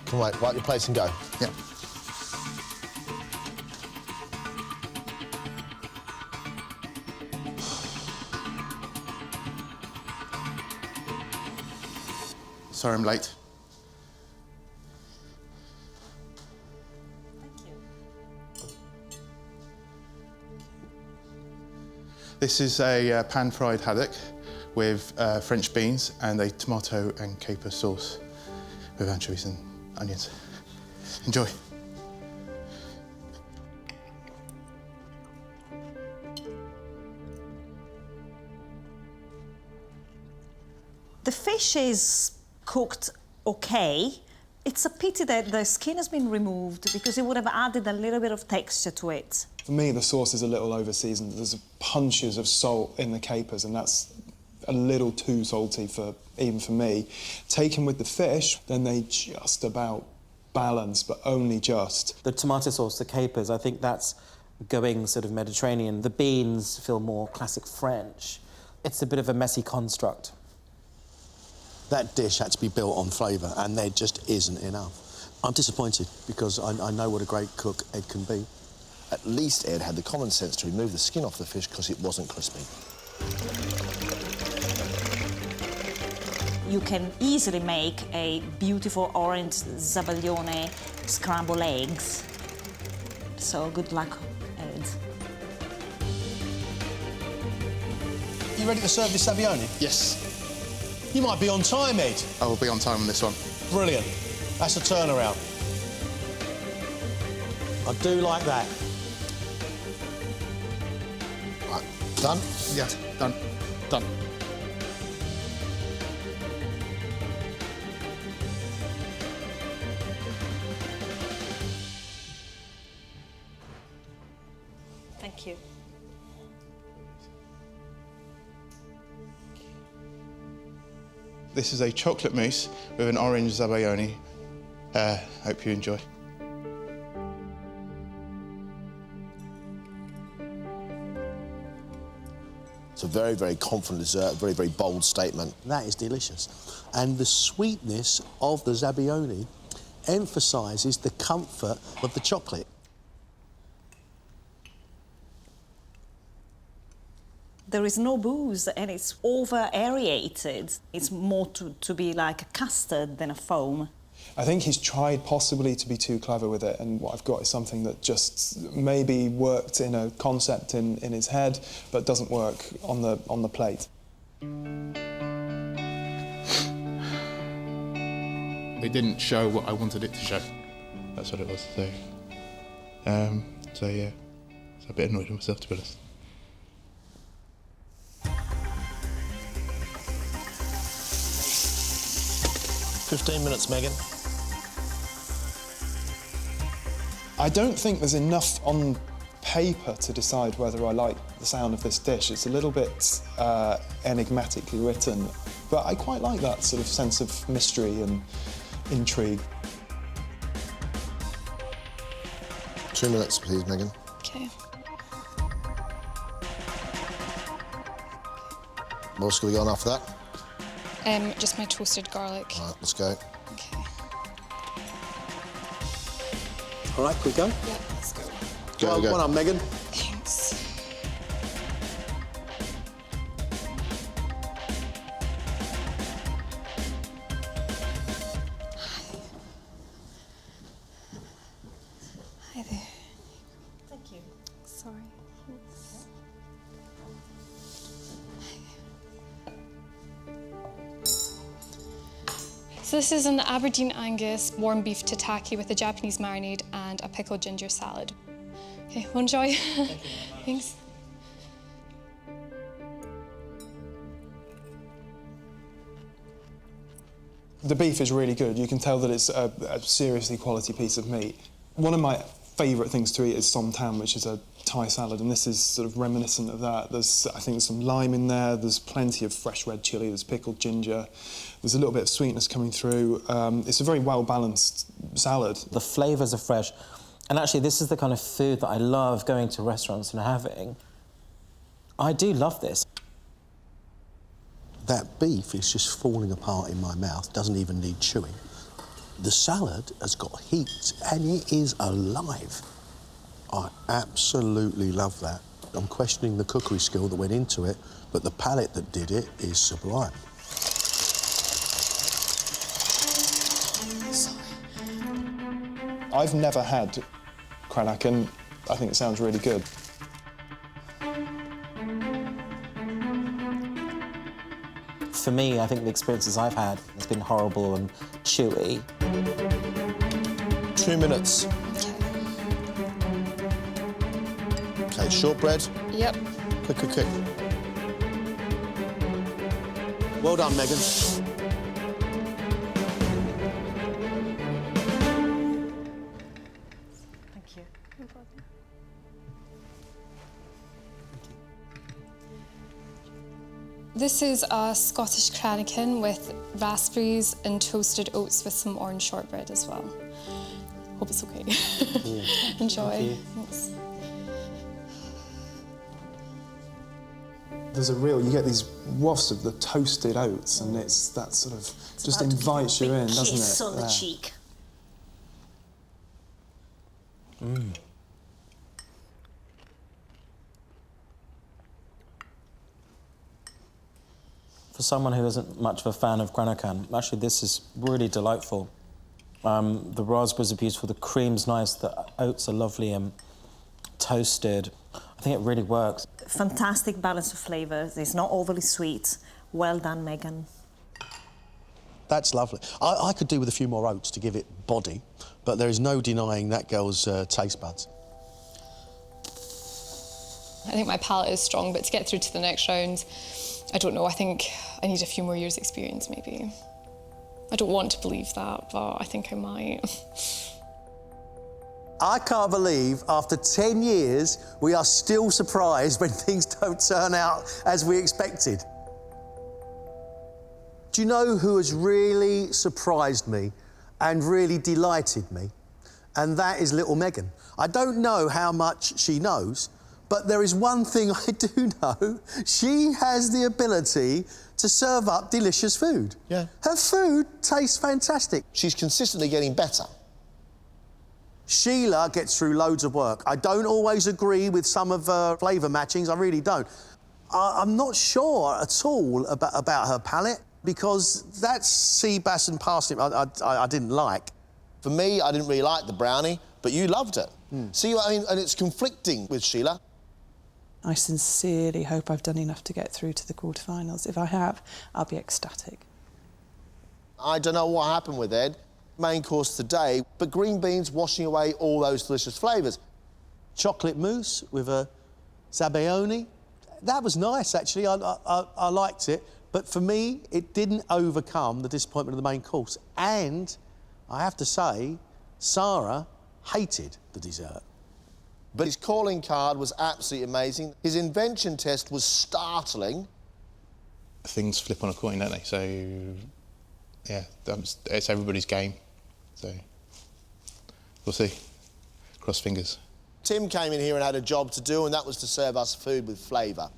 Speaker 7: Come on, wipe your plates and go.
Speaker 13: Yeah. Sorry I'm late. This is a pan-fried haddock with French beans and a tomato and caper sauce with anchovies and onions. Enjoy.
Speaker 16: The fish is cooked okay. It's a pity that the skin has been removed because it would have added a little bit of texture to it.
Speaker 18: For me, the sauce is a little over-seasoned. There's punches of salt in the capers, and that's a little too salty even for me. Taken with the fish, then they just about balance, but only just.
Speaker 19: The tomato sauce, the capers, I think that's going sort of Mediterranean. The beans feel more classic French. It's a bit of a messy construct.
Speaker 2: That dish had to be built on flavour, and there just isn't enough. I'm disappointed, because I know what a great cook Ed can be.
Speaker 7: At least Ed had the common sense to remove the skin off the fish because it wasn't crispy.
Speaker 16: You can easily make a beautiful orange zabaglione scrambled eggs. So good luck, Ed.
Speaker 2: You ready to serve this Savioni?
Speaker 13: Yes.
Speaker 2: You might be on time, Ed.
Speaker 13: I will be on time on this one.
Speaker 2: Brilliant. That's a turnaround. I do like that.
Speaker 7: Right, done?
Speaker 13: Yeah, done. Done.
Speaker 16: Thank you.
Speaker 13: This is a chocolate mousse with an orange zabaglione. Hope you enjoy.
Speaker 7: It's a very, very confident dessert, very, very bold statement.
Speaker 2: That is delicious. And the sweetness of the Zabbione emphasises the comfort of the chocolate.
Speaker 16: There is no booze and it's over-aerated. It's more to be like a custard than a foam.
Speaker 18: I think he's tried possibly to be too clever with it, and what I've got is something that just maybe worked in a concept in his head, but doesn't work on the plate.
Speaker 13: It didn't show what I wanted it to show. That's what it was. So yeah, so a bit annoyed with myself, to be honest.
Speaker 7: minutes, Megan.
Speaker 18: I don't think there's enough on paper to decide whether I like the sound of this dish. It's a little bit enigmatically written, but I quite like that sort of sense of mystery and intrigue.
Speaker 7: 2 minutes, please, Megan.
Speaker 4: Okay.
Speaker 7: What's going to go on after that?
Speaker 4: Just my toasted garlic.
Speaker 7: All right, let's go.
Speaker 4: Okay.
Speaker 2: All right, can we go?
Speaker 4: Yeah, let's go.
Speaker 7: Go, go.
Speaker 2: Well on, Megan.
Speaker 4: Thanks. Hi there.
Speaker 16: Thank you.
Speaker 4: Sorry. So this is an Aberdeen Angus warm beef tataki with a Japanese marinade and a pickled ginger salad. Okay, well, enjoy. Thanks.
Speaker 18: The beef is really good. You can tell that it's a seriously quality piece of meat. One of my favourite things to eat is som tam, which is a Thai salad, and this is sort of reminiscent of that. There's, I think, some lime in there, there's plenty of fresh red chilli, there's pickled ginger, there's a little bit of sweetness coming through. It's a very well-balanced salad.
Speaker 19: The flavours are fresh, and actually this is the kind of food that I love going to restaurants and having. I do love this.
Speaker 2: That beef is just falling apart in my mouth, doesn't even need chewing. The salad has got heat and it is alive. I absolutely love that. I'm questioning the cookery skill that went into it, but the palate that did it is sublime.
Speaker 18: I've never had cranach, and I think it sounds really good.
Speaker 19: For me, I think the experiences I've had has been horrible and chewy.
Speaker 7: 2 minutes. Okay, shortbread.
Speaker 4: Yep.
Speaker 7: Quick, quick, quick.
Speaker 2: Well done, Megan.
Speaker 16: Thank you. No problem.
Speaker 4: This is a Scottish cranachan with raspberries and toasted oats with some orange shortbread as well. Hope it's okay.
Speaker 19: Yeah.
Speaker 4: Enjoy. Thanks.
Speaker 18: There's you get these wafts of the toasted oats, and it's that sort of just invites you in, doesn't it?
Speaker 16: Kiss on the
Speaker 18: Yeah.
Speaker 16: cheek.
Speaker 19: For someone who isn't much of a fan of cranachan, actually this is really delightful. The raspberries are beautiful, the cream's nice, the oats are lovely and toasted. I think it really works.
Speaker 16: Fantastic balance of flavours. It's not overly sweet. Well done, Megan.
Speaker 2: That's lovely. I could do with a few more oats to give it body, but there is no denying that girl's taste buds.
Speaker 4: I think my palate is strong, but to get through to the next round, I don't know. I think I need a few more years' experience, maybe. I don't want to believe that, but I think I might.
Speaker 2: I can't believe after 10 years we are still surprised when things don't turn out as we expected. Do you know who has really surprised me and really delighted me? And that is little Megan. I don't know how much she knows, but there is one thing I do know. She has the ability to serve up delicious food.
Speaker 7: Yeah.
Speaker 2: Her food tastes fantastic.
Speaker 7: She's consistently getting better.
Speaker 2: Sheila gets through loads of work. I don't always agree with some of her flavour matchings, I really don't. I'm not sure at all about her palate. Because that sea bass and parsnip I didn't like.
Speaker 7: For me, I didn't really like the brownie, but you loved it. See what I mean? And it's conflicting with Sheila.
Speaker 8: I sincerely hope I've done enough to get through to the quarterfinals. If I have, I'll be ecstatic.
Speaker 7: I don't know what happened with Ed, main course today, but green beans washing away all those delicious flavours.
Speaker 2: Chocolate mousse with a zabaione. That was nice, actually. I liked it. But for me, it didn't overcome the disappointment of the main course. And I have to say, Sarah hated the dessert.
Speaker 7: But his calling card was absolutely amazing. His invention test was startling.
Speaker 13: Things flip on a coin, don't they? So, yeah, it's everybody's game. So, we'll see. Cross fingers.
Speaker 7: Tim came in here and had a job to do, and that was to serve us food with flavour.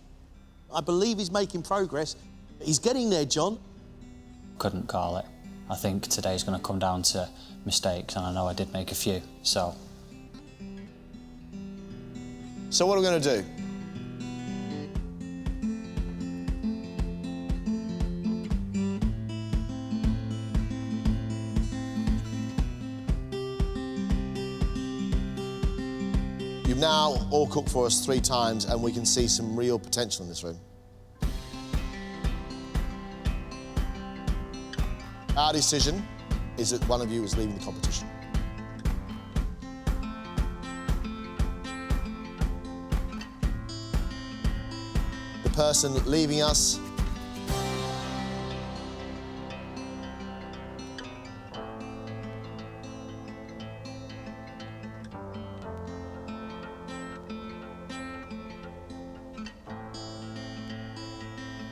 Speaker 2: I believe he's making progress. He's getting there, John.
Speaker 10: Couldn't call it. I think today's going to come down to mistakes, and I know I did make a few, so...
Speaker 7: So what are we going to do? You've now all cooked for us 3 times, and we can see some real potential in this room. Our decision is that one of you is leaving the competition. The person leaving us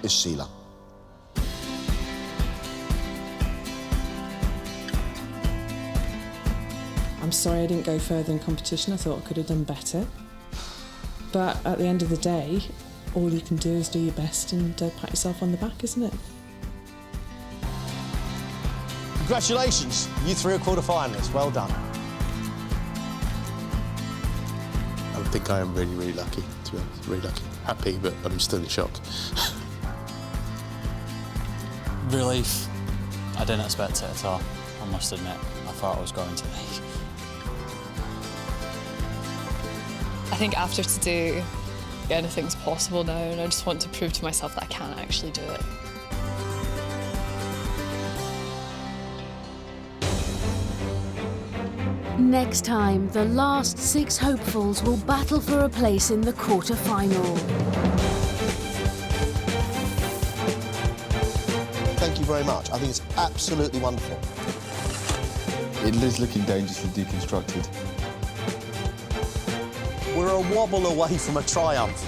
Speaker 7: is Sheila.
Speaker 8: I'm sorry I didn't go further in competition. I thought I could have done better. But at the end of the day, all you can do is do your best and pat yourself on the back, isn't it?
Speaker 2: Congratulations, you 3 are quarter-finalists. Well done.
Speaker 13: I think I am really, really lucky, to be honest. Really lucky. Happy, but I'm still in shock.
Speaker 10: Relief. I didn't expect it at all, I must admit. I thought I was going to.
Speaker 4: I think after today, anything's possible now, and I just want to prove to myself that I can actually do it.
Speaker 1: Next time, the last 6 hopefuls will battle for a place in the quarter-final.
Speaker 7: Thank you very much. I think it's absolutely wonderful.
Speaker 20: It is looking dangerously deconstructed.
Speaker 2: We're a wobble away from a triumph.